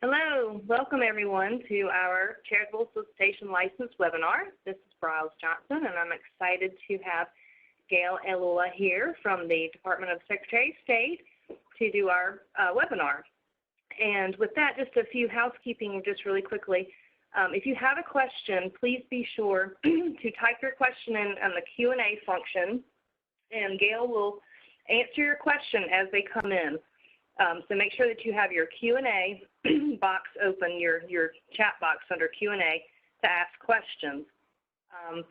Hello, welcome everyone to our Charitable Solicitation License webinar. This is Bryles Johnson, and I'm excited to have Gail Elula here from the Department of Secretary of State to do our webinar. And with that, just a few housekeeping just really quickly. If you have a question, please be sure to type your question in on the Q&A function, and Gail will answer your question as they come in. So make sure that you have your Q&A box open, your chat box under Q&A to ask questions.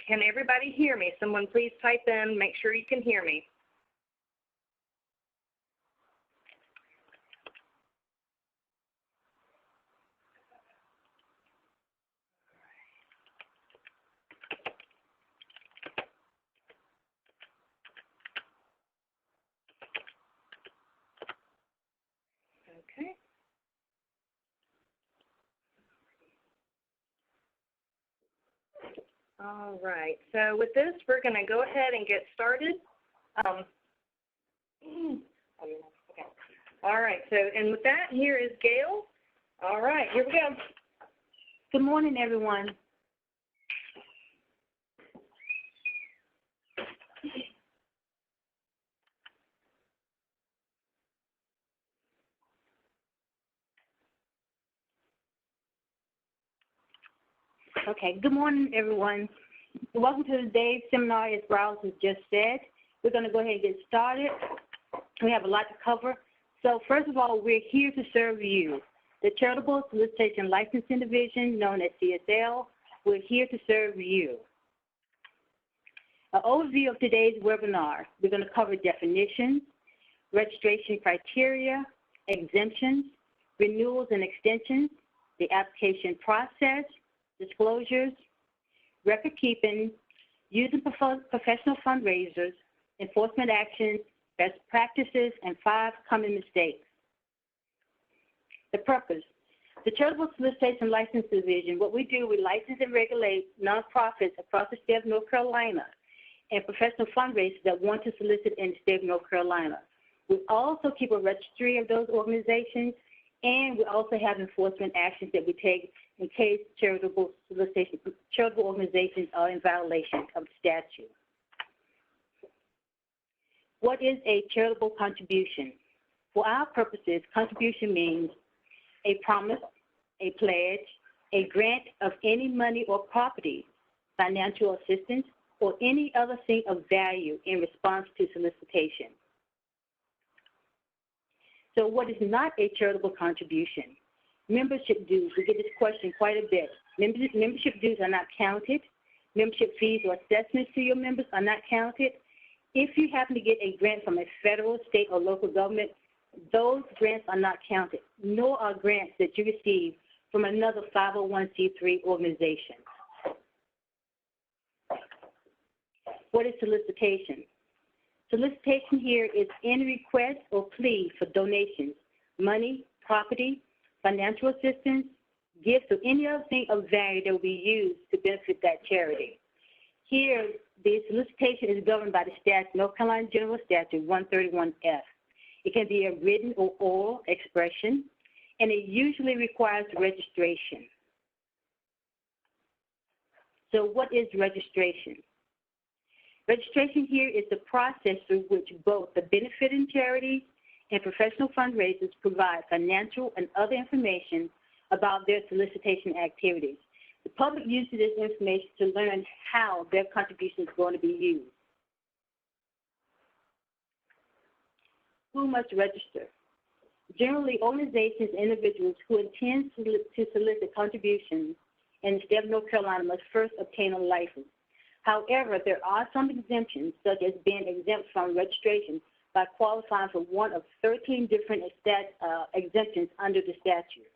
Can everybody hear me? Someone please type in, make sure you can hear me. Okay. All right, so with this, we're going to go ahead and get started. Okay. All right, so, and with that, here is Gail. All right, here we go. Good morning, everyone. Okay, good morning, everyone. Welcome to today's seminar. As Bryles has just said, we're going to go ahead and get started. We have a lot to cover. So first of all, we're here to serve you. The Charitable Solicitation Licensing Division, known as CSL, we're here to serve you. An overview of today's webinar, we're going to cover definitions, registration criteria, exemptions, renewals and extensions, the application process, disclosures, record keeping, using professional fundraisers, enforcement actions, best practices, and 5 common mistakes. The purpose. The Charitable Solicitation License Division, what we do, we license and regulate nonprofits across the state of North Carolina and professional fundraisers that want to solicit in the state of North Carolina. We also keep a registry of those organizations, and we also have enforcement actions that we take in case charitable organizations are in violation of the statute. What is a charitable contribution? For our purposes, contribution means a promise, a pledge, a grant of any money or property, financial assistance, or any other thing of value in response to solicitation. So what is not a charitable contribution? Membership dues. We get this question quite a bit. Membership dues are not counted. Membership fees or assessments to your members are not counted. If you happen to get a grant from a federal, state, or local government, those grants are not counted, nor are grants that you receive from another 501c3 organization. What is solicitation? Solicitation here is any request or plea for donations, money, property, financial assistance, gifts, or any other thing of value that will be used to benefit that charity. Here, the solicitation is governed by the statute, North Carolina General Statute 131F. It can be a written or oral expression, and it usually requires registration. So what is registration? Registration here is the process through which both the benefiting charities and professional fundraisers provide financial and other information about their solicitation activities. The public uses this information to learn how their contribution is going to be used. Who must register? Generally, organizations and individuals who intend to solicit contributions in the state of North Carolina must first obtain a license. However, there are some exemptions, such as being exempt from registration by qualifying for one of 13 different exemptions under the statute.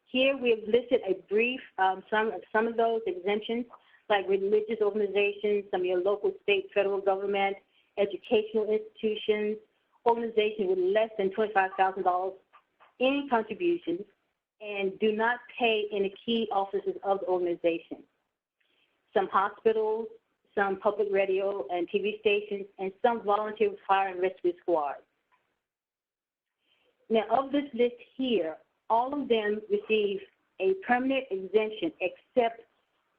Here we have listed a brief, some of those exemptions, like religious organizations, some of your local, state, federal government, educational institutions, organizations with less than $25,000 in contributions, and do not pay in the key offices of the organization. Some hospitals, some public radio and TV stations, and some volunteer fire and rescue squads. Now, of this list here, all of them receive a permanent exemption except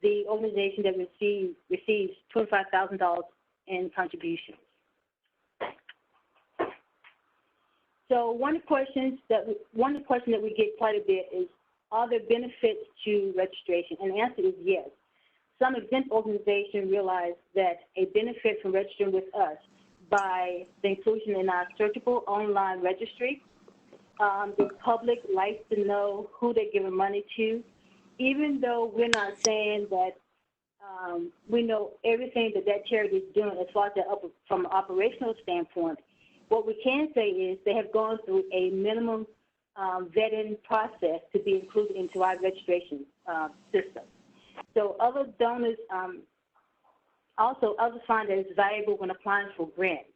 the organization that receives $25,000 in contributions. So one of the questions that we get quite a bit is, are there benefits to registration? And the answer is yes. Some exempt organizations realize that a benefit from registering with us by the inclusion in our searchable online registry, the public likes to know who they're giving money to, even though we're not saying that we know everything that charity is doing as far as from an operational standpoint. What we can say is they have gone through a minimum vetting process to be included into our registration system. So other donors, others find that it's valuable when applying for grants.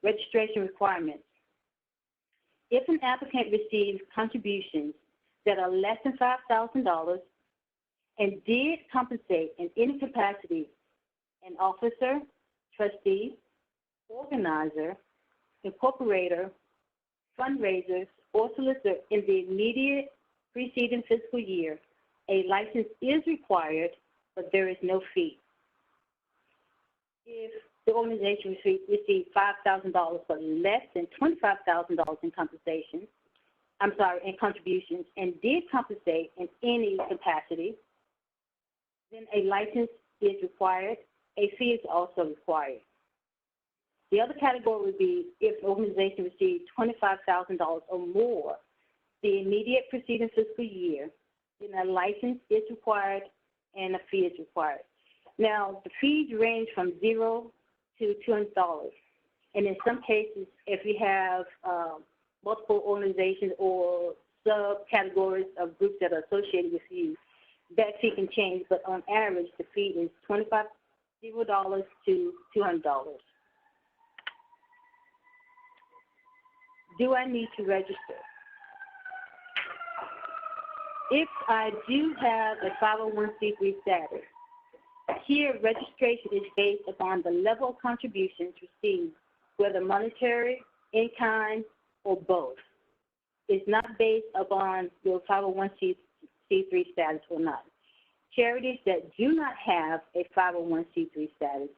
Registration requirements. If an applicant receives contributions that are less than $5,000 and did compensate in any capacity an officer, trustee, organizer, incorporator, fundraisers, or solicitor in the immediate preceding fiscal year, a license is required, but there is no fee. If the organization received $5,000 but less than $25,000 in contributions, and did compensate in any capacity, then a license is required. A fee is also required. The other category would be if the organization received $25,000 or more the immediate preceding fiscal year, then a license is required and a fee is required. Now, the fees range from $0 to $200. And in some cases, if you have multiple organizations or subcategories of groups that are associated with you, that fee can change, but on average, the fee is $0 to $200. Do I need to register? If I do have a 501c3 status, here registration is based upon the level of contributions received, whether monetary, in kind, or both. It's not based upon your 501c3 status or not. Charities that do not have a 501c3 status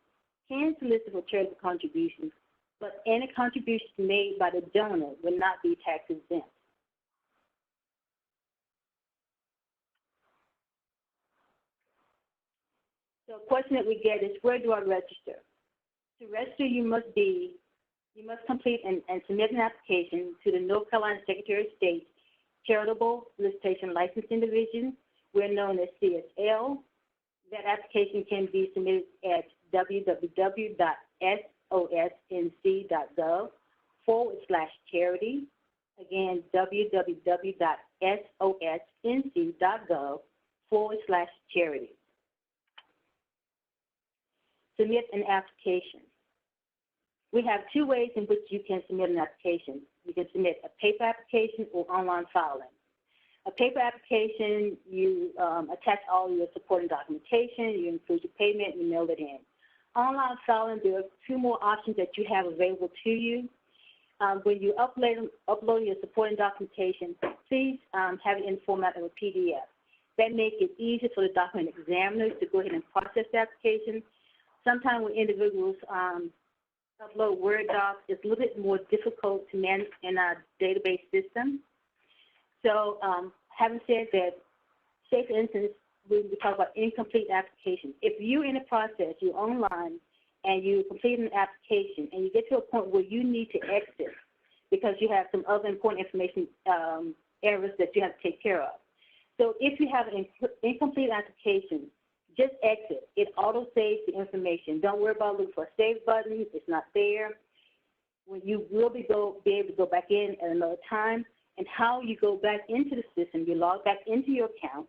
can solicit for charitable contributions, but any contributions made by the donor will not be tax exempt. So a question that we get is, where do I register? To register, you must complete and submit an application to the North Carolina Secretary of State's Charitable Solicitation Licensing Division. We're known as CSL. That application can be submitted at www.sosnc.gov/charity. Again, www.sosnc.gov/charity. Submit an application. We have two ways in which you can submit an application. You can submit a paper application or online filing. A paper application, you attach all your supporting documentation, you include your payment, and you mail it in. Online filing, there are two more options that you have available to you. When you upload your supporting documentation, please have it in the format of a PDF. That makes it easier for the document examiners to go ahead and process the application. Sometimes when individuals upload Word docs, it's a little bit more difficult to manage in our database system. So having said that, say for instance, we talk about incomplete application. If you're in a process, you're online, and you complete an application, and you get to a point where you need to exit because you have some other important information errors that you have to take care of. So if you have an incomplete application, just exit. It auto-saves the information. Don't worry about looking for a save button. It's not there. When you will be able to go back in at another time, and how you go back into the system, you log back into your account,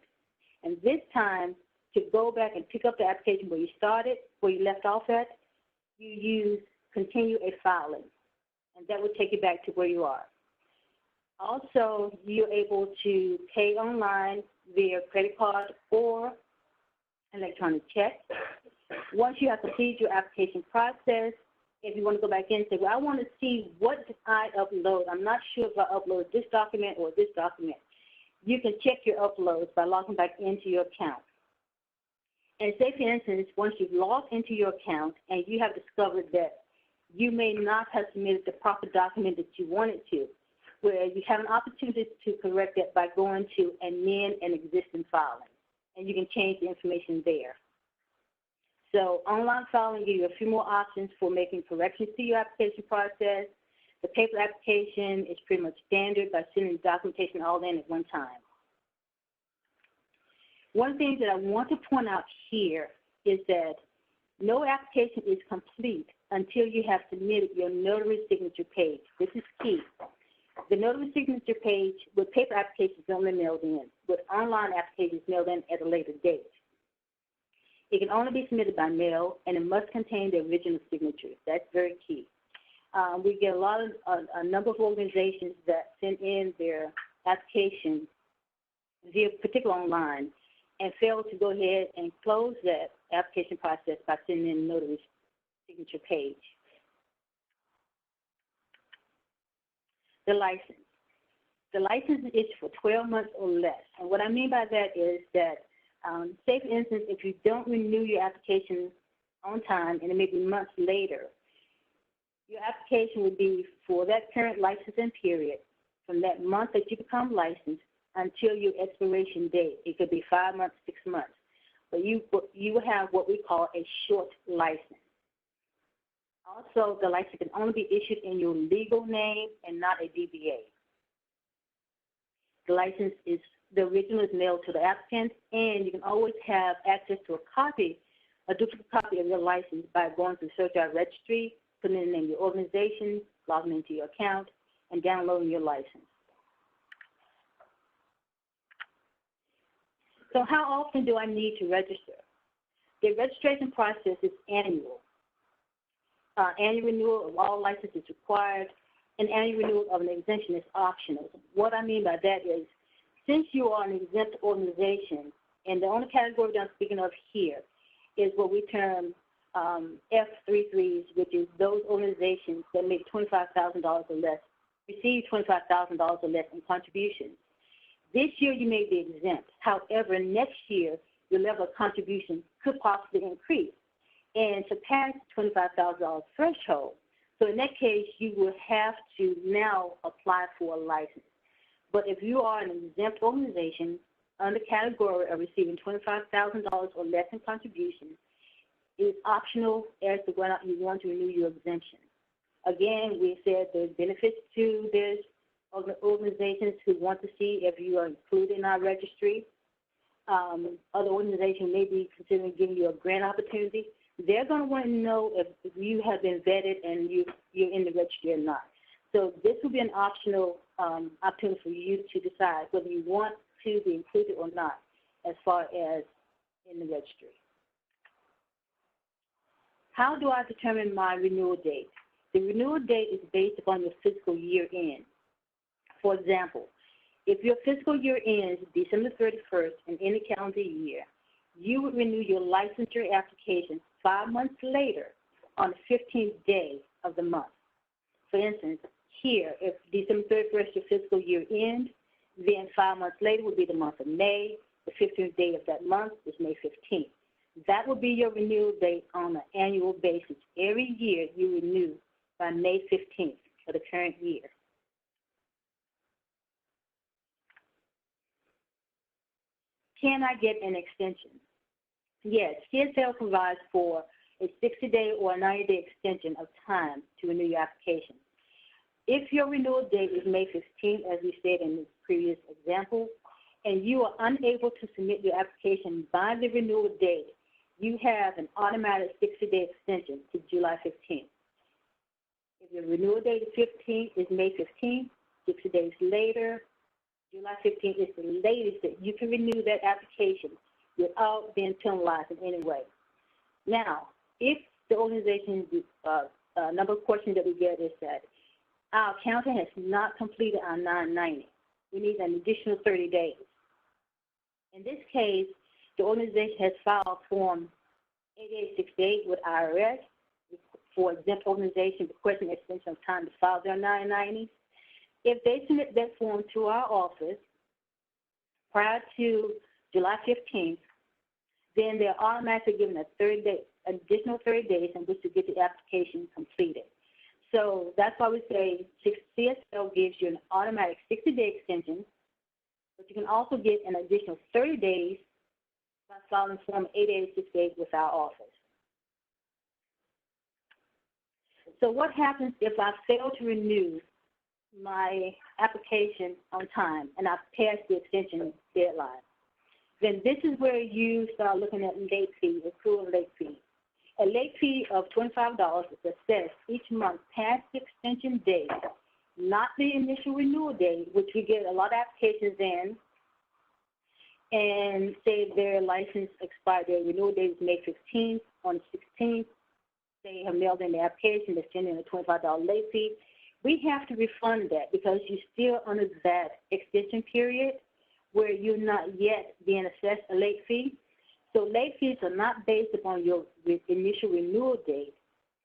and this time to go back and pick up the application where you started, where you left off at, you use continue a filing, and that will take you back to where you are. Also, you're able to pay online via credit card or electronic check. Once you have completed your application process, if you want to go back in and say, well, I want to see what I upload. I'm not sure if I upload this document or this document. You can check your uploads by logging back into your account. And say, for instance, once you've logged into your account and you have discovered that you may not have submitted the proper document that you wanted to, where you have an opportunity to correct that by going to amend an existing filing. And you can change the information there. So online filing gives you a few more options for making corrections to your application process. The paper application is pretty much standard by sending the documentation all in at one time. One thing that I want to point out here is that no application is complete until you have submitted your notary signature page. This is key. The notary signature page with paper applications is only mailed in. With online applications mailed in at a later date. It can only be submitted by mail, and it must contain the original signature. That's very key. We get a number of organizations that send in their application via particular online and fail to go ahead and close that application process by sending in the notary signature page. The license. The license is issued for 12 months or less. And what I mean by that is that, say for instance, if you don't renew your application on time and it may be months later, your application would be for that current licensing period from that month that you become licensed until your expiration date. It could be 5 months, 6 months. But you will have what we call a short license. Also, the license can only be issued in your legal name and not a DBA. The license is, the original is mailed to the applicant, and you can always have access to a duplicate copy of your license by going to the Search Out Registry, putting in the name of your organization, logging into your account, and downloading your license. So how often do I need to register? The registration process is annual. Annual renewal of all licenses is required, and annual renewal of an exemption is optional. What I mean by that is, since you are an exempt organization, and the only category that I'm speaking of here is what we term F33s, which is those organizations that make $25,000 or less, receive $25,000 or less in contributions. This year you may be exempt. However, next year your level of contribution could possibly increase and surpass the $25,000 threshold. So in that case, you will have to now apply for a license. But if you are an exempt organization under category of receiving $25,000 or less in contributions, it is optional as to whether you want to renew your exemption. Again, we said there's benefits to this organizations who want to see if you are included in our registry. Other organizations may be considering giving you a grant opportunity. They're going to want to know if you have been vetted and you're in the registry or not. So this will be an optional opportunity for you to decide whether you want to be included or not as far as in the registry. How do I determine my renewal date? The renewal date is based upon your fiscal year end. For example, if your fiscal year ends December 31st in any calendar year, you would renew your licensure application 5 months later on the 15th day of the month. For instance, here, if December 31st your fiscal year ends, then 5 months later would be the month of May. The 15th day of that month is May 15th. That will be your renewal date on an annual basis. Every year you renew by May 15th for the current year. Can I get an extension? Yes, CSL provides for a 60-day or a 90-day extension of time to renew your application. If your renewal date is May 15th, as we said in the previous example, and you are unable to submit your application by the renewal date, you have an automatic 60-day extension to July 15th. If your renewal date is May 15th, 60 days later, July 15th is the latest that you can renew that application without being penalized in any way. Now, if the organization, number of questions that we get is that our accountant has not completed our 990. We need an additional 30 days. In this case, the organization has filed Form 8868 with IRS, for exempt organizations requesting extension of time to file their 990. If they submit that form to our office prior to July 15th, then they're automatically given a additional 30 days in which to get the application completed. So that's why we say CSL gives you an automatic 60-day extension, but you can also get an additional 30 days by filing Form 886 days with our office. So what happens if I fail to renew my application on time and I pass the extension deadline? Then this is where you start looking at late fee, accrual late fee. A late fee of $25 is assessed each month past the extension date, not the initial renewal date, which we get a lot of applications in, and say their license expired, their renewal date is May 15th. On the 16th, they have mailed in the application, they're sending a $25 late fee. We have to refund that because you're still under that extension period where you're not yet being assessed a late fee. So late fees are not based upon your initial renewal date,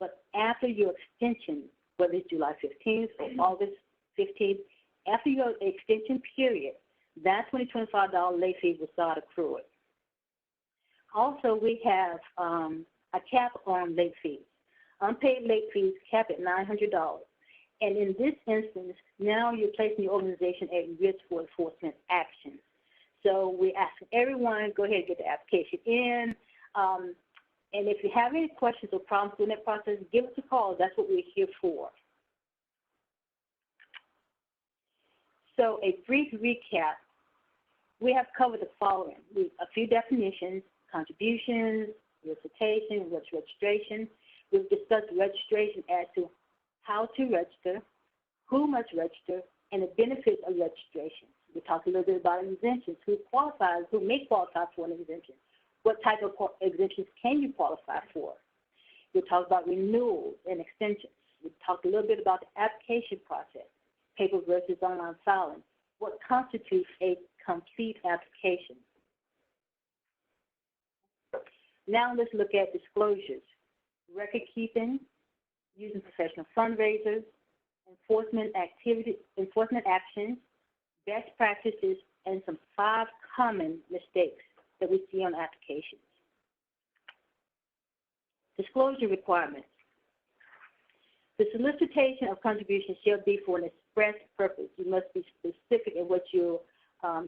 but after your extension, whether it's July 15th or August 15th, after your extension period, that's when the $25 late fee will start accruing. Also, we have a cap on late fees. Unpaid late fees cap at $900. And in this instance, now you're placing your organization at risk for enforcement actions. So we ask everyone, go ahead and get the application in. And if you have any questions or problems during that process, give us a call. That's what we're here for. So a brief recap. We have covered the following. A few definitions: contributions, solicitation, registration. We've discussed registration as to how to register, who must register, and the benefits of registration. We talked a little bit about exemptions, who may qualify for an exemption. What type of exemptions can you qualify for? We talked about renewals and extensions. We talked a little bit about the application process, paper versus online filing. What constitutes a complete application? Now let's look at disclosures, record keeping, using professional fundraisers, enforcement actions, best practices, and some 5 common mistakes that we see on applications. Disclosure requirements. The solicitation of contributions shall be for an express purpose. You must be specific in what you're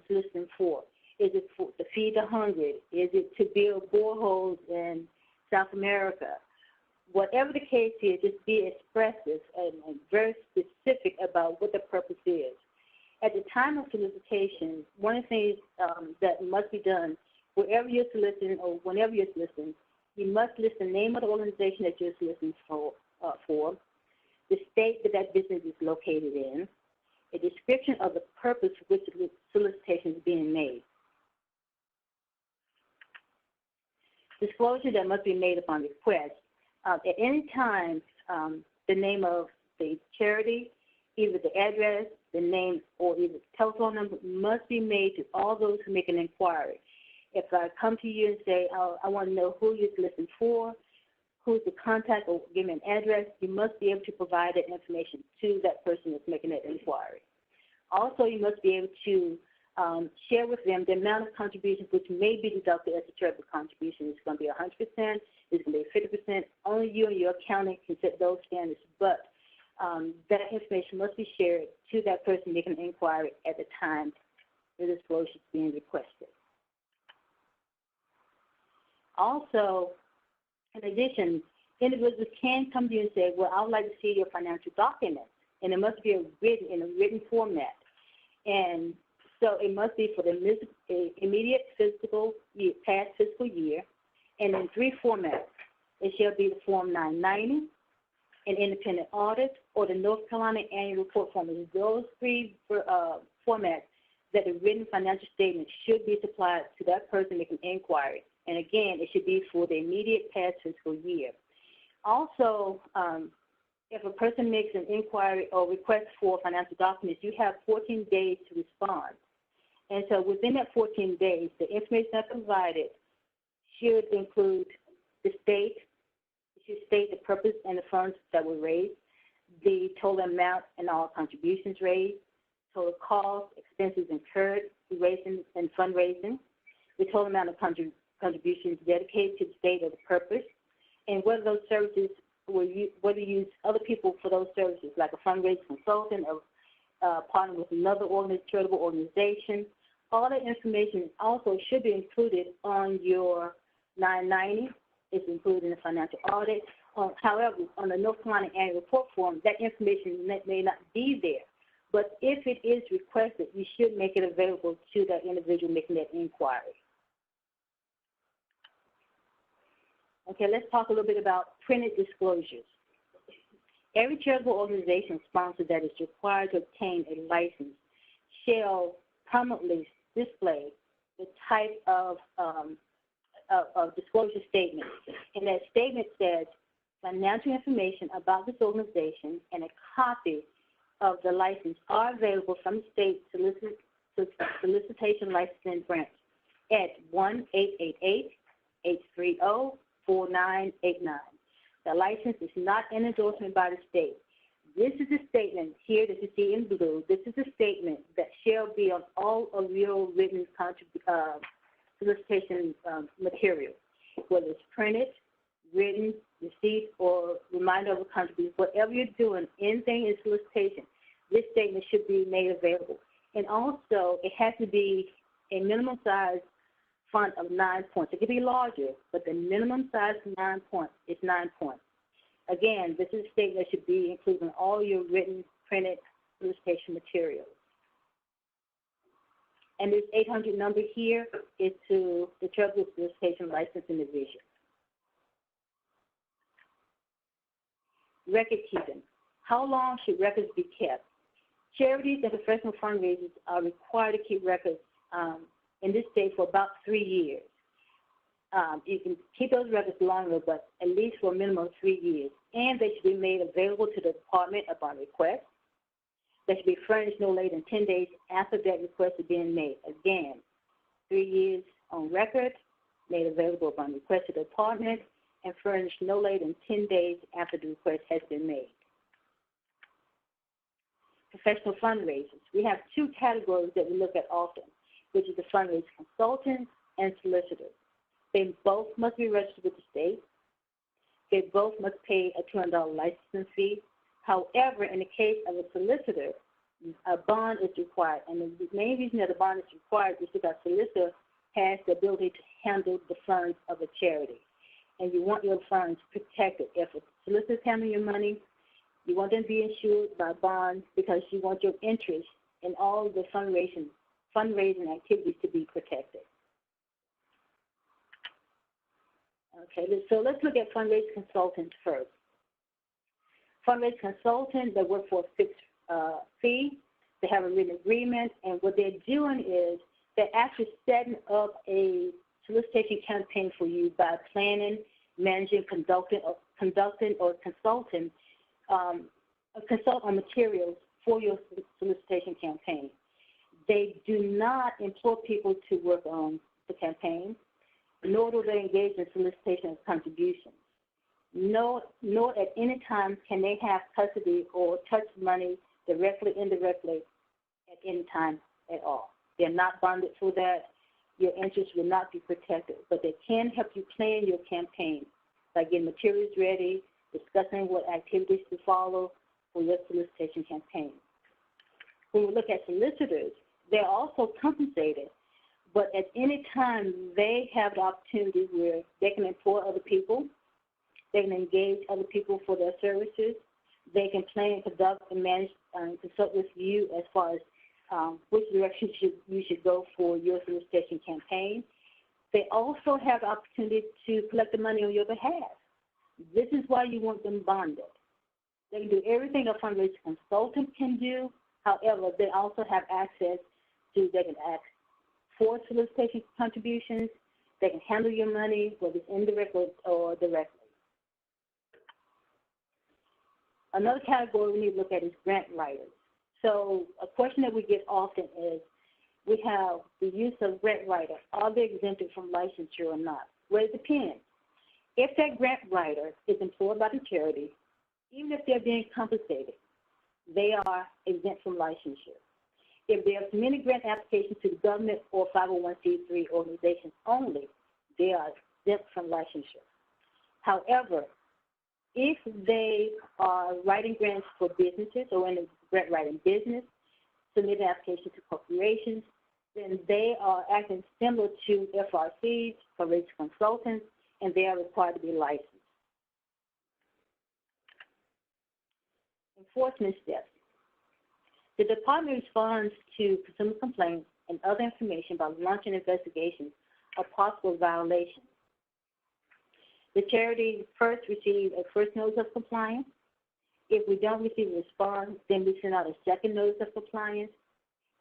soliciting for. Is it to feed the hungry? Is it to build boreholes in South America? Whatever the case is, just be expressive and very specific about what the purpose is. At the time of solicitation, one of the things that must be done, wherever you're soliciting or whenever you're soliciting, you must list the name of the organization that you're soliciting for, the state that that business is located in, a description of the purpose for which the solicitation is being made. Disclosure that must be made upon request. At any time, the name of the charity, either the address, the name, or either the telephone number must be made to all those who make an inquiry. If I come to you and say, I want to know who you're soliciting for, who's the contact, or give me an address, you must be able to provide that information to that person that's making that inquiry. Also, you must be able to share with them the amount of contributions which may be deducted as a charitable contribution. It's going to be 100%, it's going to be 50%. Only you and your accountant can set those standards, but that information must be shared to that person making an inquiry at the time the disclosure is being requested. Also, in addition, individuals can come to you and say, well, I would like to see your financial documents, and it must be in a written format. And so it must be for the immediate past fiscal year, and in 3 formats. It shall be the Form 990, an independent audit, or the North Carolina Annual Report Form. It's those 3 formats that the written financial statement should be supplied to that person making inquiry. And again, it should be for the immediate past fiscal year. Also, if a person makes an inquiry or request for financial documents, you have 14 days to respond. And so within that 14 days, the information that's provided should include the state, it should state the purpose and the funds that were raised, the total amount and all contributions raised, total costs, expenses incurred raising and fundraising, the total amount of contributions dedicated to the state or the purpose, and whether those services whether you use other people for those services, like a fundraising consultant or partner with another charitable organization. All that information also should be included on your 990. It's included in the financial audit. However, on the North Carolina annual report form, that information may not be there. But if it is requested, you should make it available to that individual making that inquiry. Okay, let's talk a little bit about printed disclosures. Every charitable organization sponsor that is required to obtain a license shall permanently display the type of disclosure statement. And that statement says financial information about this organization and a copy of the license are available from the state solicitation licensing branch at 1-888-830-4989. The license is not an endorsement by the state. This is a statement here that you see in blue. This is a statement that shall be on all of your written solicitation material, whether it's printed, written, receipt, or reminder of a contribution. Whatever you're doing, anything in solicitation, this statement should be made available. And also, it has to be a minimum size font of 9 points. It could be larger, but the minimum size of 9 points is 9 points. Again, this is a statement that should be included in all your written, printed solicitation materials. And this 800 number here is to the Charitable Solicitation Licensing Division. Record keeping. How long should records be kept? Charities and professional fundraisers are required to keep records in this state for about 3 years. You can keep those records longer, but at least for a minimum of 3 years. And they should be made available to the department upon request. They should be furnished no later than 10 days after that request is being made. Again, 3 years on record, made available upon request to the department, and furnished no later than 10 days after the request has been made. Professional fundraisers. We have two categories that we look at often, which is the fundraising consultants and solicitors. They both must be registered with the state. They both must pay a $200 licensing fee. However, in the case of a solicitor, a bond is required. And the main reason that a bond is required is because a solicitor has the ability to handle the funds of a charity. And you want your funds protected. If a solicitor is handling your money, you want them to be insured by bonds because you want your interest in all the fundraising activities to be protected. Okay, so let's look at fundraising consultants first. Fundraising consultants that work for a fixed fee, they have a written agreement, and what they're doing is they're actually setting up a solicitation campaign for you by planning, managing, conducting, or consulting, consult on materials for your solicitation campaign. They do not employ people to work on the campaign, nor do they engage in solicitation of contributions. Nor at any time can they have custody or touch money directly, indirectly, at any time at all. They're not bonded for that. Your interests will not be protected, but they can help you plan your campaign by getting materials ready, discussing what activities to follow for your solicitation campaign. When we look at solicitors, they're also compensated, but at any time they have the opportunity where they can employ other people, they can engage other people for their services, they can plan, conduct, and manage and consult with you as far as which direction you should go for your solicitation campaign. They also have the opportunity to collect the money on your behalf. This is why you want them bonded. They can do everything a fundraising consultant can do. However, they also have access to, they can ask for solicitation contributions. They can handle your money, whether it's indirectly or directly. Another category we need to look at is grant writers. So a question that we get often is, we have the use of grant writer. Are they exempted from licensure or not? Well, it depends. If that grant writer is employed by the charity, even if they're being compensated, they are exempt from licensure. If they have submitted grant applications to the government or 501c3 organizations only, they are exempt from licensure. However, if they are writing grants for businesses or in the grant writing business, submitting applications to corporations, then they are acting similar to FRCs, fundraising consultants, and they are required to be licensed. Enforcement steps. The department responds to consumer complaints and other information by launching investigations of possible violations. The charity first receives a first notice of compliance. If we don't receive a response, then we send out a second notice of compliance.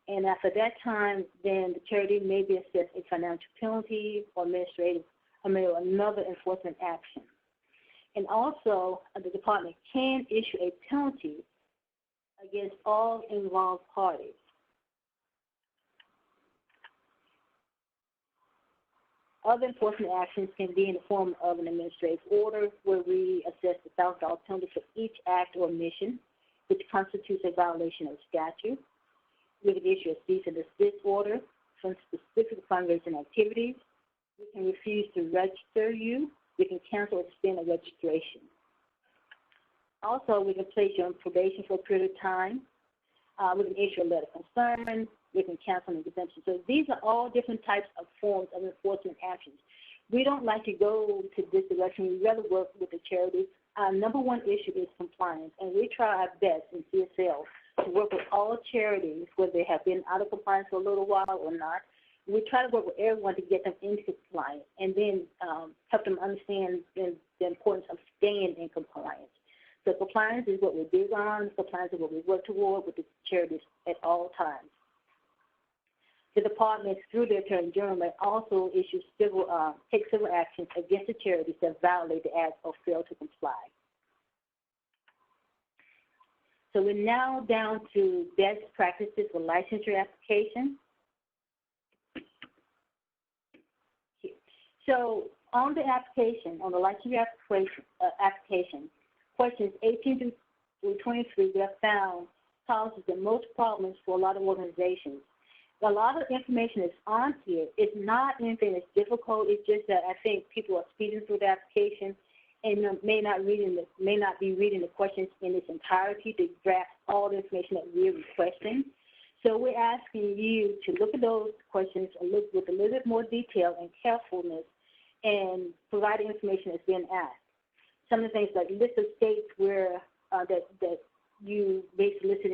And after that time, then the charity may be assessed a financial penalty or another enforcement action. And also, the department can issue a penalty against all involved parties. Other enforcement actions can be in the form of an administrative order where we assess the $1,000 penalty for each act or omission which constitutes a violation of statute. We can issue a cease and desist order from specific fundraising activities. We can refuse to register you. We can cancel or suspend a registration. Also, we can place you on probation for a period of time. We can issue a letter of concern. We can cancel an exemption. So these are all different types of forms of enforcement actions. We don't like to go to this direction. We rather work with the charities. Our number one issue is compliance, and we try our best in CSL to work with all charities, whether they have been out of compliance for a little while or not. We try to work with everyone to get them into compliance and then help them understand the importance of staying in compliance. So compliance is what we're big on. Compliance is what we work toward with the charities at all times. The department, through the Attorney General, may also issue take civil actions against the charities that violate the act or fail to comply. So we're now down to best practices for licensure application. So on the application, on the licensure application, questions 18 through 23, we have found causes the most problems for a lot of organizations. A lot of information is on here. It's not anything that's difficult. It's just that I think people are speeding through the application and may not be reading the questions in its entirety to grasp all the information that we're requesting. So we're asking you to look at those questions and look with a little bit more detail and carefulness and provide the information that's been asked. Some of the things like list of states where that you may solicit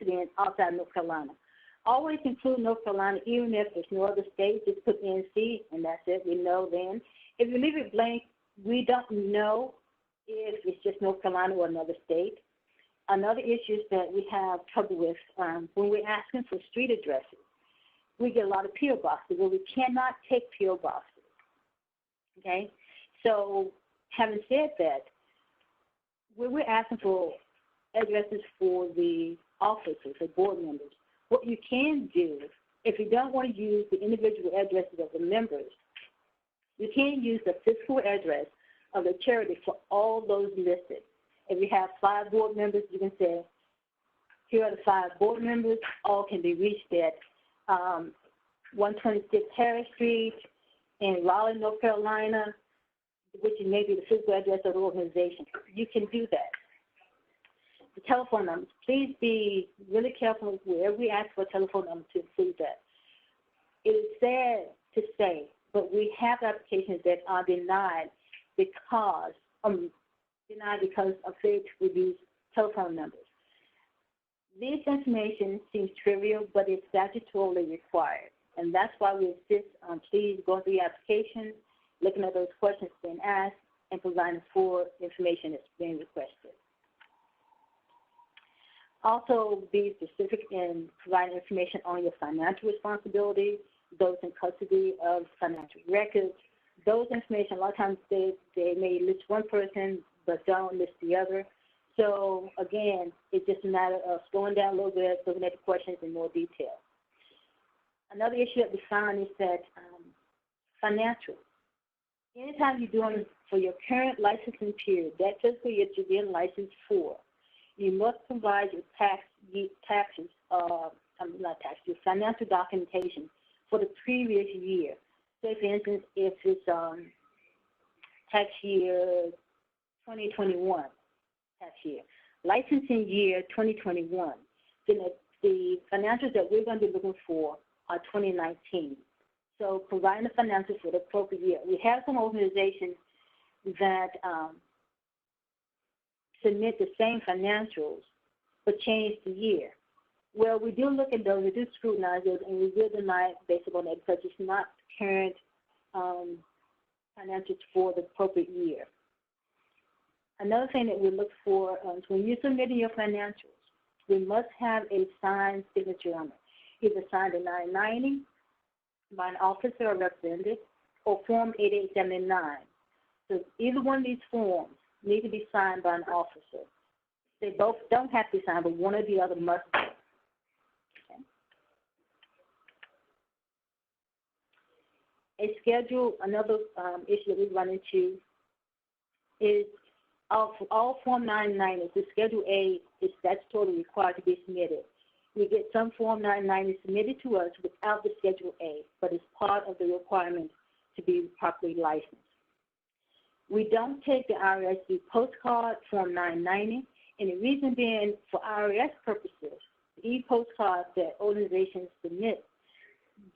in outside North Carolina. Always include North Carolina, even if there's no other state. Just put NC, and that's it. We know then. If you leave it blank, we don't know if it's just North Carolina or another state. Another issue that we have trouble with when we're asking for street addresses, we get a lot of P.O. boxes where we cannot take P.O. boxes. Okay? So having said that, when we're asking for addresses for the officers, the board members, what you can do, if you don't want to use the individual addresses of the members, you can use the physical address of the charity for all those listed. If you have 5 board members, you can say, here are the 5 board members. All can be reached at 126 Harris Street in Raleigh, North Carolina, which may be the physical address of the organization. You can do that. The telephone numbers, please be really careful wherever we ask for a telephone number to include that. It is sad to say, but we have applications that are denied because of failure to produce telephone numbers. This information seems trivial, but it's statutorily required, and that's why we insist on please going through the application, looking at those questions being asked, and providing full information that's being requested. Also, be specific in providing information on your financial responsibilities, those in custody of financial records. Those information, a lot of times they may list one person but don't list the other. So, again, it's just a matter of slowing down a little bit, looking at the questions in more detail. Another issue that we found is that financial. Anytime you're doing for your current licensing period, that fiscal year you're being licensed for, you must provide your your financial documentation for the previous year. Say, for instance, if it's tax year 2021, tax year, licensing year 2021, then the financials that we're going to be looking for are 2019. So providing the financials for the appropriate year. We have some organizations that submit the same financials but change the year. Well, we do look at those, we do scrutinize those, and we will deny it based upon that because it's not current financials for the appropriate year. Another thing that we look for is when you're submitting your financials, we must have a signed signature on it, either signed in 990 by an officer or representative, or Form 8879. So either one of these forms need to be signed by an officer. They both don't have to be signed, but one or the other must be. Okay. A schedule, another issue that we run into is all Form 990s, the Schedule A is statutorily required to be submitted. We get some Form 990 submitted to us without the Schedule A, but it's part of the requirement to be properly licensed. We don't take the IRS e-postcard Form 990, and the reason being for IRS purposes, the e-postcard that organizations submit,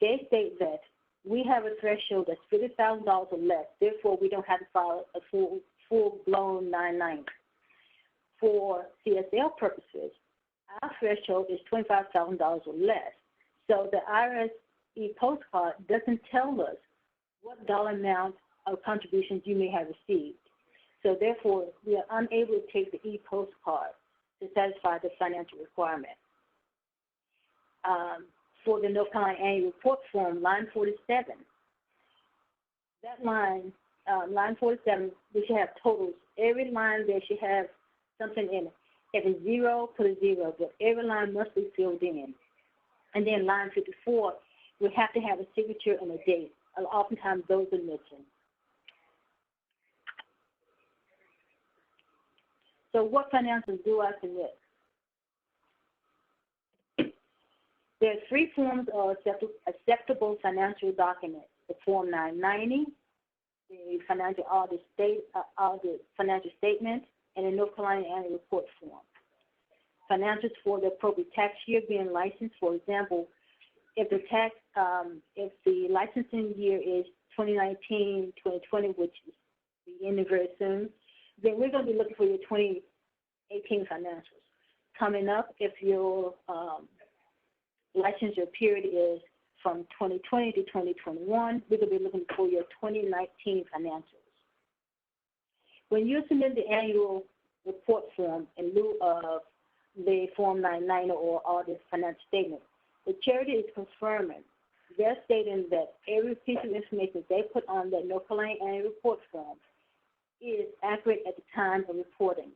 they state that we have a threshold that's $50,000 or less, therefore we don't have to file a full-blown 990. For CSL purposes, our threshold is $25,000 or less. So the IRS e-postcard doesn't tell us what dollar amount of contributions you may have received. So therefore, we are unable to take the e-postcard to satisfy the financial requirement. For the North Carolina Annual Report Form, line 47, that line, line 47, we should have totals. Every line there should have something in it. If it's zero, put a zero, but every line must be filled in. And then line 54, we have to have a signature and a date. Oftentimes those are missing. So what financials do I submit? There are three forms of acceptable financial documents: the Form 990, the financial audit financial statement, and the North Carolina Annual Report Form. Financials for the appropriate tax year being licensed. For example, if the licensing year is 2019, 2020, which is the ending very soon, then we're going to be looking for your 2018 financials. Coming up, if your licensure period is from 2020 to 2021, we're going to be looking for your 2019 financials. When you submit the annual report form in lieu of the Form 990 or audit financial statement, the charity is confirming, they're stating that every piece of information they put on that North Carolina annual report form is accurate at the time of reporting.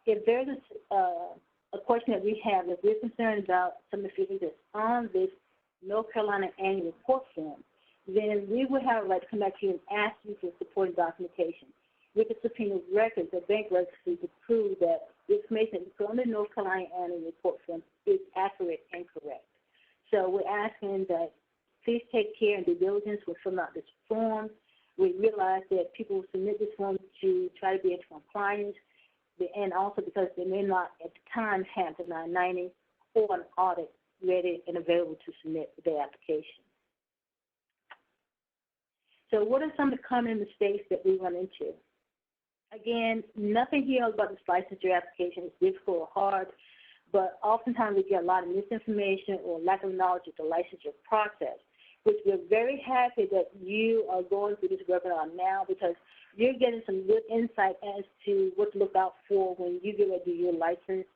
If there's a question that we have, if we're concerned about some of the figures that's on this North Carolina annual report form, then we would have a right to come back to you and ask you for supporting documentation. We could subpoena records or bank records to prove that the information that's on the North Carolina annual report form is accurate and correct. So we're asking that please take care and due diligence with filling out this form. We realize that people submit this form to try to be into compliance, and also because they may not at the time have the 990 or an audit ready and available to submit their application. So what are some of the common mistakes that we run into? Again, nothing here about this licensure application is difficult or hard, but oftentimes we get a lot of misinformation or lack of knowledge of the licensure process, which we're very happy that you are going through this webinar now because you're getting some good insight as to what to look out for when you get ready to do your license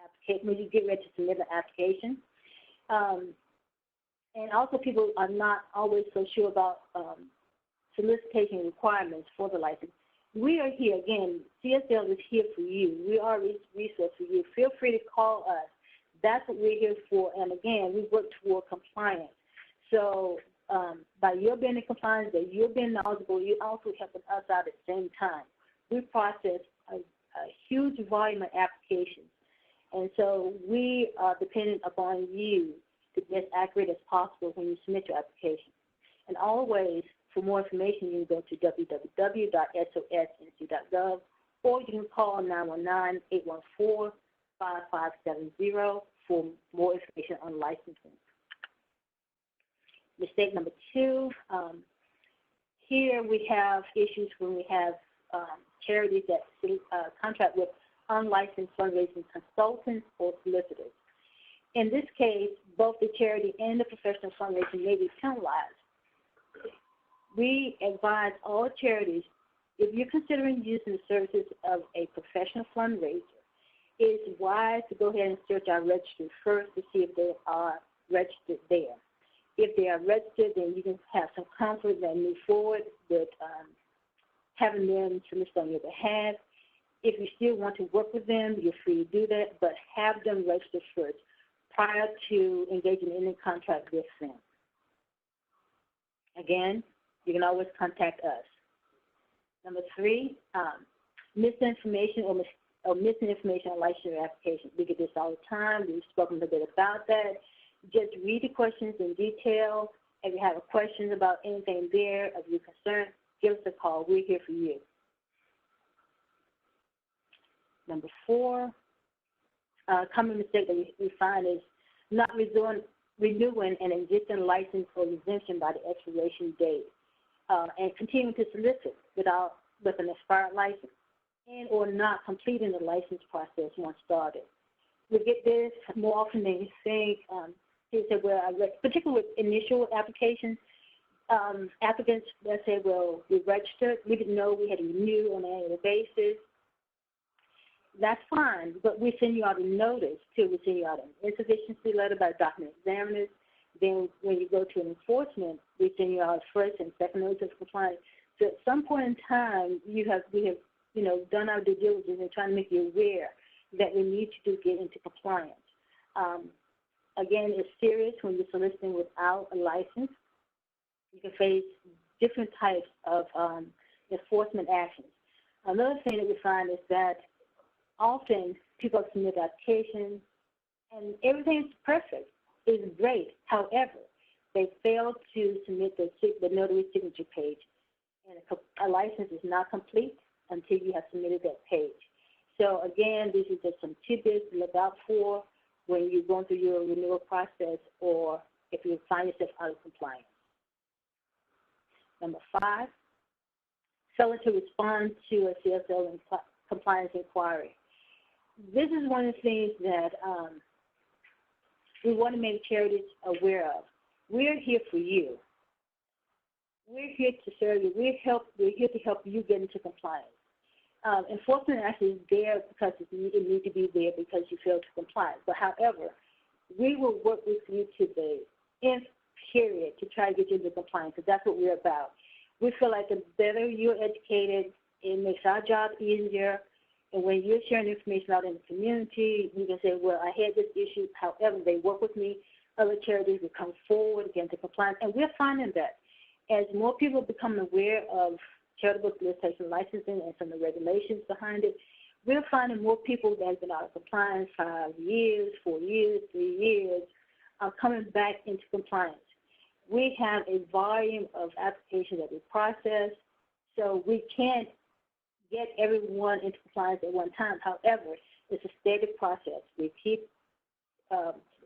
application, when you get ready to submit an application. And also people are not always so sure about solicitation requirements for the license. We are here, again, CSL is here for you. We are a resource for you. Feel free to call us. That's what we're here for. And again, we work toward compliance. So by your being in compliance, that you're being knowledgeable, you're also helping us out at the same time. We process a huge volume of applications, and so we are dependent upon you to be as accurate as possible when you submit your application. And always, for more information, you can go to www.sosnc.gov, or you can call 919-814-5570 for more information on licensing. Mistake number 2, here we have issues when we have charities that contract with unlicensed fundraising consultants or solicitors. In this case, both the charity and the professional fundraising may be penalized. We advise all charities, if you're considering using the services of a professional fundraiser, it is wise to go ahead and search our registry first to see if they are registered there. If they are registered, then you can have some comfort and move forward with having them submit on your behalf. If you still want to work with them, you're free to do that, but have them register first prior to engaging in a contract with them. Again, you can always contact us. Number 3, misinformation or missing information on licensure application. We get this all the time. We've spoken a bit about that. Just read the questions in detail. If you have a question about anything there, if you're concerned, give us a call. We're here for you. Number 4, common mistake that we find is not renewing an existing license or exemption by the expiration date, and continuing to solicit with an expired license, and or not completing the license process once started. We get this more often than you think. He said, well, particularly with initial applications, applicants that say, well, we registered, we didn't know we had to renew on an annual basis. That's fine, but we send you out a notice too. We send you out an insufficiency letter by document examiners. Then when you go to an enforcement, we send you out first and second notice of compliance. So at some point in time, we have done our due diligence and trying to make you aware that we need to get into compliance. Again, it's serious when you're soliciting without a license. You can face different types of enforcement actions. Another thing that we find is that often people submit applications and everything's perfect. It's great. However, they fail to submit the notary signature page, and a license is not complete until you have submitted that page. So again, these are just some tidbits to look out for when you're going through your renewal process or if you find yourself out of compliance. Number 5, failing to respond to a CSL compliance inquiry. This is one of the things that we want to make charities aware of. We're here for you. We're here to serve you. We're here to help you get into compliance. Enforcement actually is there because it needs to be there because you failed to comply. But however, we will work with you to the nth period to try to get you into compliance, because that's what we're about. We feel like the better you're educated, it makes our job easier. And when you're sharing information out in the community, you can say, well, I had this issue. However, they work with me. Other charities will come forward, get into compliance. And we're finding that as more people become aware of charitable solicitation licensing and some of the regulations behind it, we're finding more people that have been out of compliance 5 years, 4 years, 3 years, are coming back into compliance. We have a volume of applications that we process, so we can't get everyone into compliance at one time. However, it's a steady process. We keep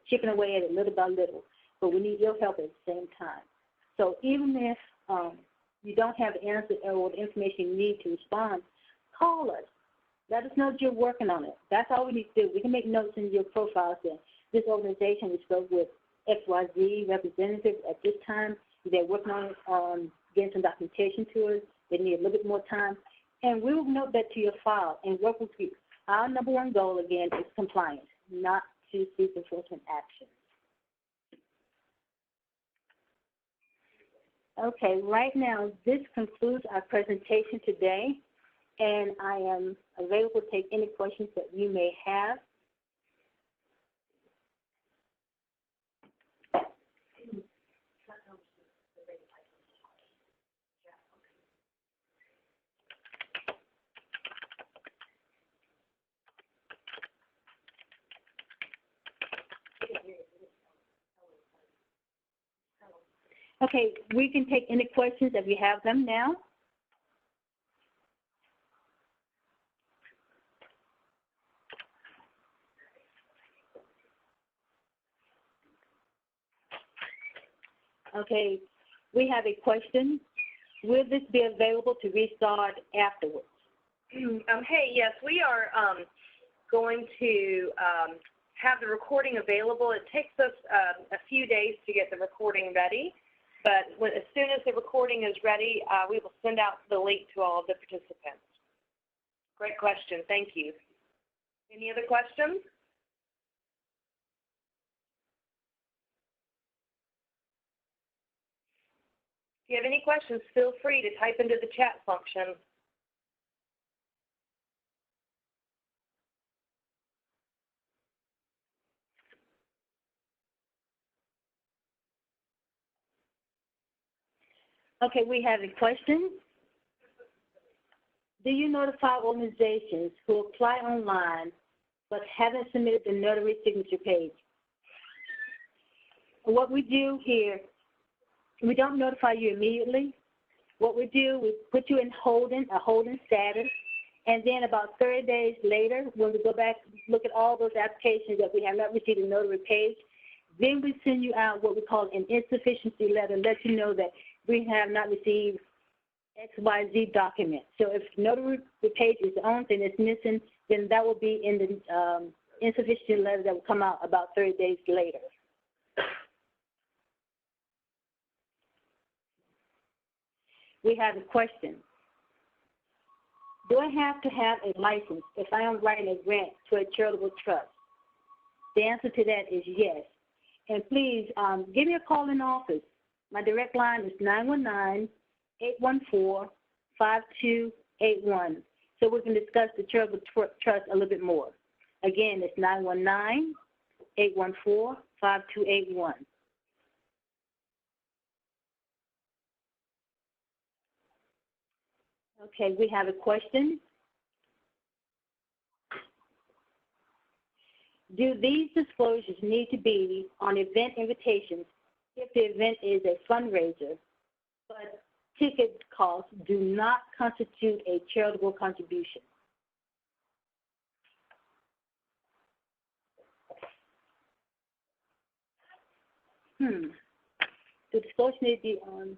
chipping away at it little by little, but we need your help at the same time. So even if you don't have the answer or the information you need to respond, call us. Let us know that you're working on it. That's all we need to do. We can make notes in your profile saying this organization we spoke with XYZ representative at this time. They're working on getting some documentation to us. They need a little bit more time. And we will note that to your file and work with you. Our number one goal, again, is compliance, not to seek enforcement action. Okay, right now, this concludes our presentation today, and I am available to take any questions that you may have. Okay, we can take any questions if you have them now. Okay, we have a question. Will this be available to restart afterwards? Hey, yes, we are going to have the recording available. It takes us a few days to get the recording ready, but as soon as the recording is ready, we will send out the link to all of the participants. Great question. Thank you. Any other questions? If you have any questions, feel free to type into the chat function. Okay, we have a question. Do you notify organizations who apply online but haven't submitted the notary signature page? What we do here, we don't notify you immediately. What we do, we put you in a holding status, and then about 30 days later, when we go back, look at all those applications that we have not received a notary page, then we send you out what we call an insufficiency letter, let you know that we have not received XYZ document. So if notary page is the only thing that's missing, then that will be in the insufficiency letter that will come out about 30 days later. We have a question. Do I have to have a license if I am writing a grant to a charitable trust? The answer to that is yes. And please give me a call in office. My direct line is 919-814-5281. So we can discuss the charitable trust a little bit more. Again, it's 919-814-5281. Okay, we have a question. Do these disclosures need to be on event invitations if the event is a fundraiser, but ticket costs do not constitute a charitable contribution? The disclosure need to be on.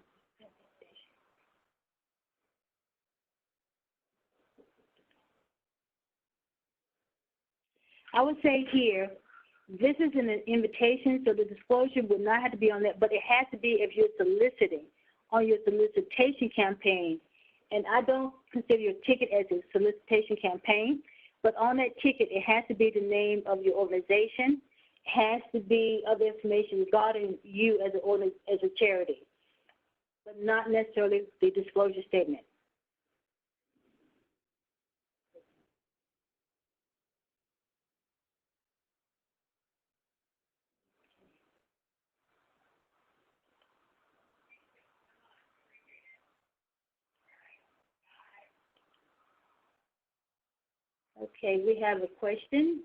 I would say here, this is an invitation, so the disclosure would not have to be on that, but it has to be if you're soliciting on your solicitation campaign. And I don't consider your ticket as a solicitation campaign, but on that ticket, it has to be the name of your organization, has to be other information regarding you as a charity, but not necessarily the disclosure statement. Okay, we have a question.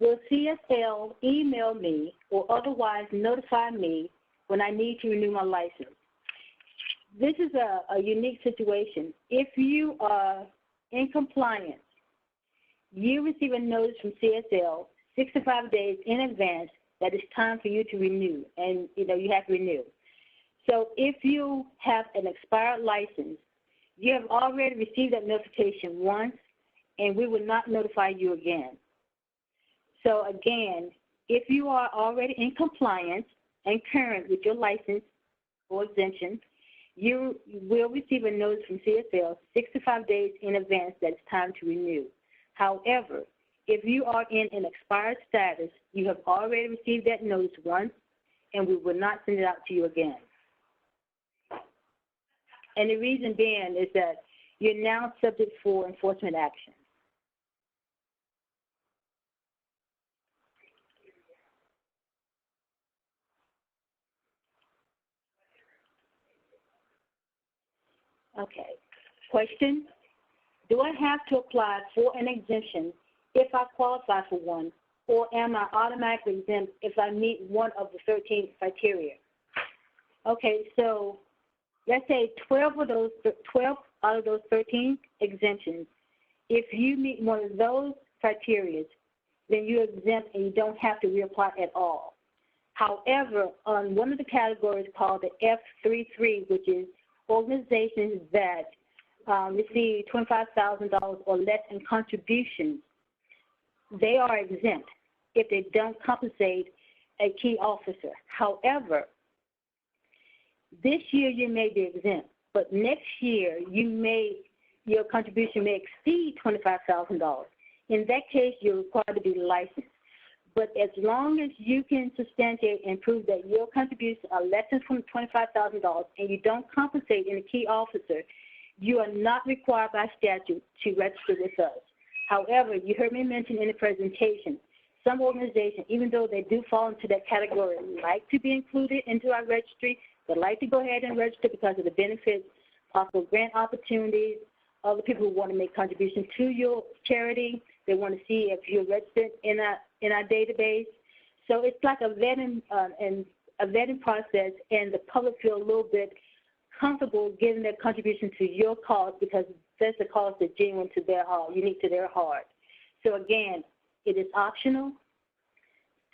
Will CSL email me or otherwise notify me when I need to renew my license? This is a unique situation. If you are in compliance, you receive a notice from CSL 65 days in advance that it's time for you to renew, and you have to renew. So if you have an expired license, you have already received that notification once, and we will not notify you again. So again, if you are already in compliance and current with your license or exemption, you will receive a notice from CSL 65 days in advance that it's time to renew. However, if you are in an expired status, you have already received that notice once, and we will not send it out to you again. And the reason being is that you're now subject for enforcement action. Okay. Question: Do I have to apply for an exemption if I qualify for one, or am I automatically exempt if I meet one of the 13 criteria? Okay, so let's say 12 out of those 13 exemptions, if you meet one of those criteria, then you're exempt and you don't have to reapply at all. However, on one of the categories called the F33, which is organizations that receive $25,000 or less in contributions, they are exempt if they don't compensate a key officer. However, this year you may be exempt, but next year your contribution may exceed $25,000. In that case, you're required to be licensed. But as long as you can substantiate and prove that your contributions are less than $25,000 and you don't compensate in a key officer, you are not required by statute to register with us. However, you heard me mention in the presentation, some organizations, even though they do fall into that category, like to be included into our registry. They like to go ahead and register because of the benefits, possible grant opportunities, other people who want to make contributions to your charity. They want to see if you're registered in our database. So it's like a vetting process, and the public feel a little bit comfortable giving their contribution to your cause because that's the cause that's genuine to their heart, unique to their heart. So again, it is optional.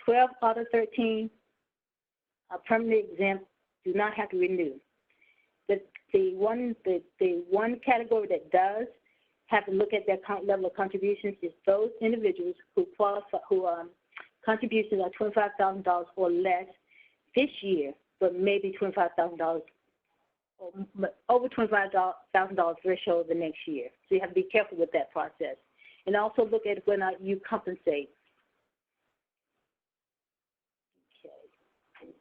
12 out of 13 are permanently exempt, do not have to renew. The one category that does have to look at their level of contributions is those individuals who qualify, contributions are $25,000 or less this year, but maybe $25,000 or over $25,000 threshold the next year. So you have to be careful with that process. And also look at whether or not you compensate. Okay.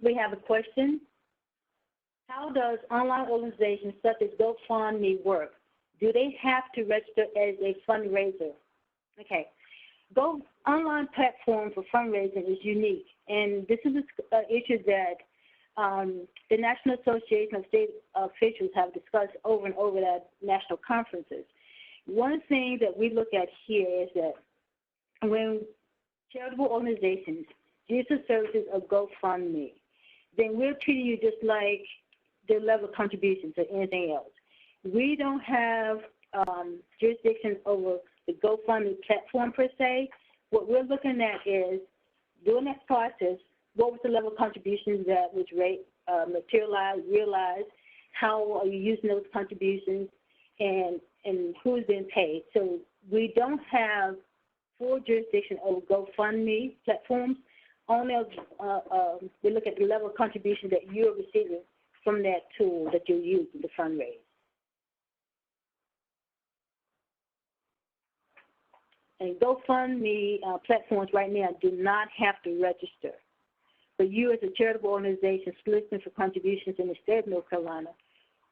We have a question. How does online organizations such as GoFundMe work? Do they have to register as a fundraiser? Okay. Online platform for fundraising is unique, and this is an issue that the National Association of State Officials have discussed over and over at national conferences. One thing that we look at here is that when charitable organizations use the services of GoFundMe, then we're treating you just like their level of contributions or anything else. We don't have jurisdiction over the GoFundMe platform per se. What we're looking at is, during that process, what was the level of contributions that was materialized, realized, how are you using those contributions, and who's been paid. So we don't have full jurisdiction over GoFundMe platforms. Only we look at the level of contribution that you're receiving from that tool that you're using to fundraise. And GoFundMe platforms right now do not have to register. But you as a charitable organization soliciting for contributions in the state of North Carolina,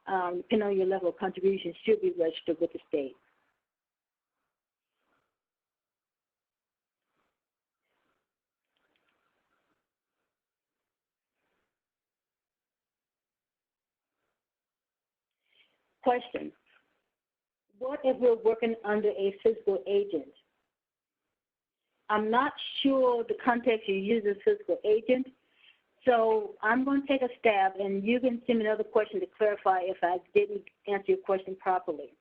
depending on your level of contribution, should be registered with the state. Question. What if we're working under a physical agent? I'm not sure the context you use as physical agent, so I'm going to take a stab, and you can send me another question to clarify if I didn't answer your question properly.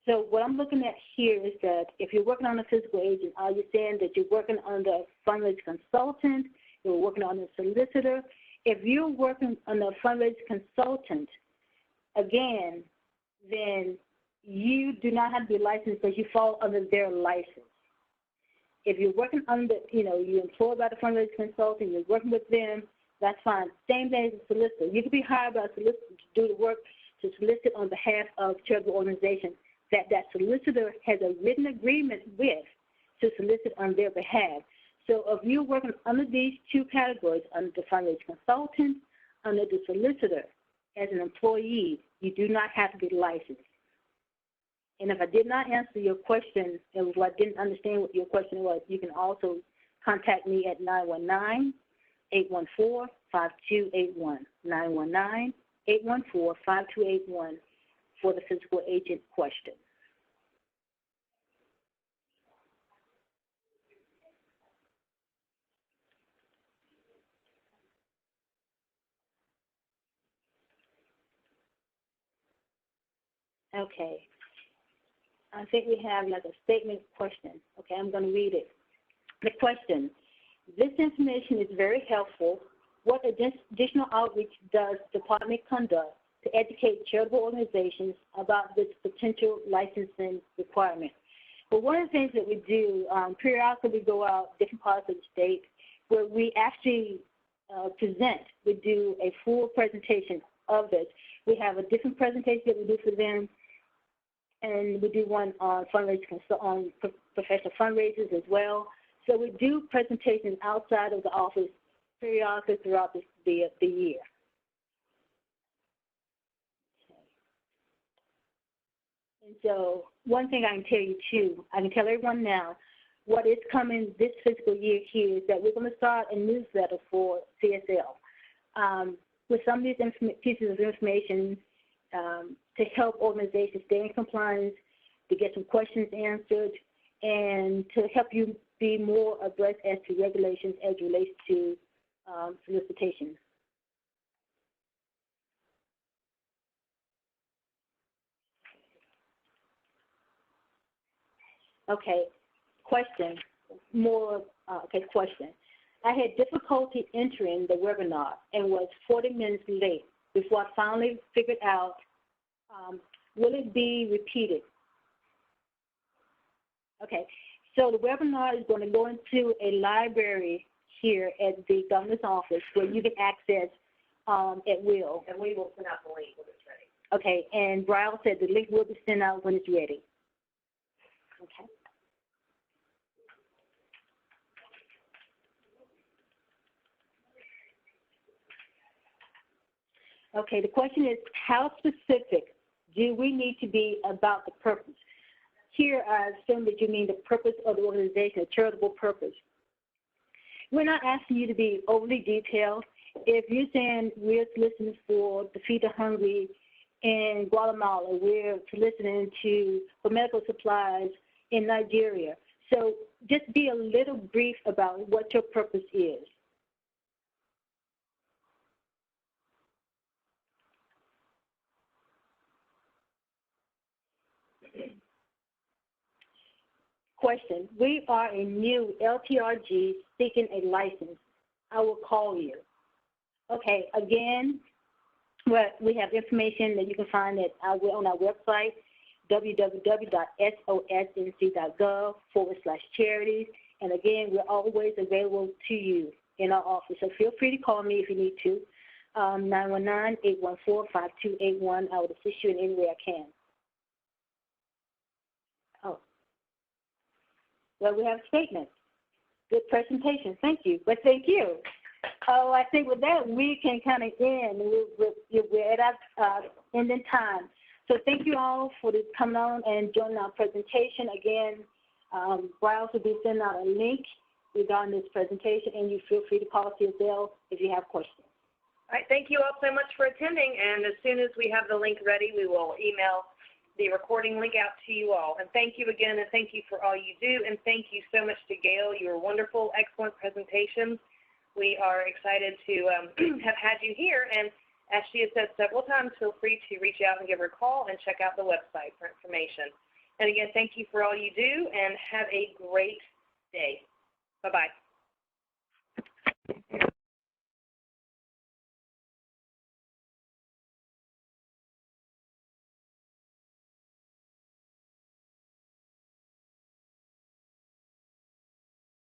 So what I'm looking at here is that if you're working on a physical agent, are you saying that you're working under a fundraising consultant, you're working on a solicitor? If you're working on a fundraising consultant, again, then you do not have to be licensed because you fall under their license. If you're working under, you're employed by the fundraising consultant, you're working with them, that's fine. Same thing as a solicitor. You could be hired by a solicitor to do the work to solicit on behalf of charitable organizations that solicitor has a written agreement with to solicit on their behalf. So if you're working under these two categories, under the fundraising consultant, under the solicitor, as an employee, you do not have to be licensed. And if I did not answer your question, if I didn't understand what your question was, you can also contact me at 919-814-5281, 919-814-5281 for the physical agent question. Okay. I think we have like a statement question. Okay, I'm going to read it. The question: this information is very helpful. What additional outreach does the department conduct to educate charitable organizations about this potential licensing requirement? But one of the things that we do, periodically we go out different parts of the state where we actually present. We do a full presentation of this. We have a different presentation that we do for them, and we do one on fundraising, on professional fundraisers as well. So we do presentations outside of the office periodically throughout the year. Okay. And so one thing I can tell you too, I can tell everyone now, what is coming this fiscal year here is that we're going to start a newsletter for CSL with some of these pieces of information to help organizations stay in compliance, to get some questions answered, and to help you be more abreast as to regulations as it relates to solicitation. Okay, question. Question. I had difficulty entering the webinar and was 40 minutes late before I finally figured out, will it be repeated? Okay, so the webinar is going to go into a library here at the governor's office where you can access at will. And we will send out the link when it's ready. Okay, and Brian said the link will be sent out when it's ready. Okay. Okay, the question is, how specific do we need to be about the purpose? Here, I assume that you mean the purpose of the organization, a charitable purpose. We're not asking you to be overly detailed. If you're saying we're soliciting for to feed the hungry in Guatemala, we're soliciting for medical supplies in Nigeria. So just be a little brief about what your purpose is. Question: we are a new LTRG seeking a license. I will call you. Okay, again, we have information that you can find on our website, www.sosnc.gov/charities. And again, we're always available to you in our office. So feel free to call me if you need to. 919-814-5281. I would assist you in any way I can. Oh. Well, we have statements. Good presentation. Thank you. But thank you. Oh, I think with that, we can kind of end. We're at our ending time. So thank you all for coming on and joining our presentation. Again, Brian will be sending out a link regarding this presentation, and you feel free to call CSL if you have questions. All right. Thank you all so much for attending. And as soon as we have the link ready, we will email the recording link out to you all. And thank you again, and thank you for all you do. And thank you so much to Gail. You were wonderful, excellent presentations. We are excited to have had you here. And as she has said several times, feel free to reach out and give her a call and check out the website for information. And again, thank you for all you do, and have a great day. Bye-bye.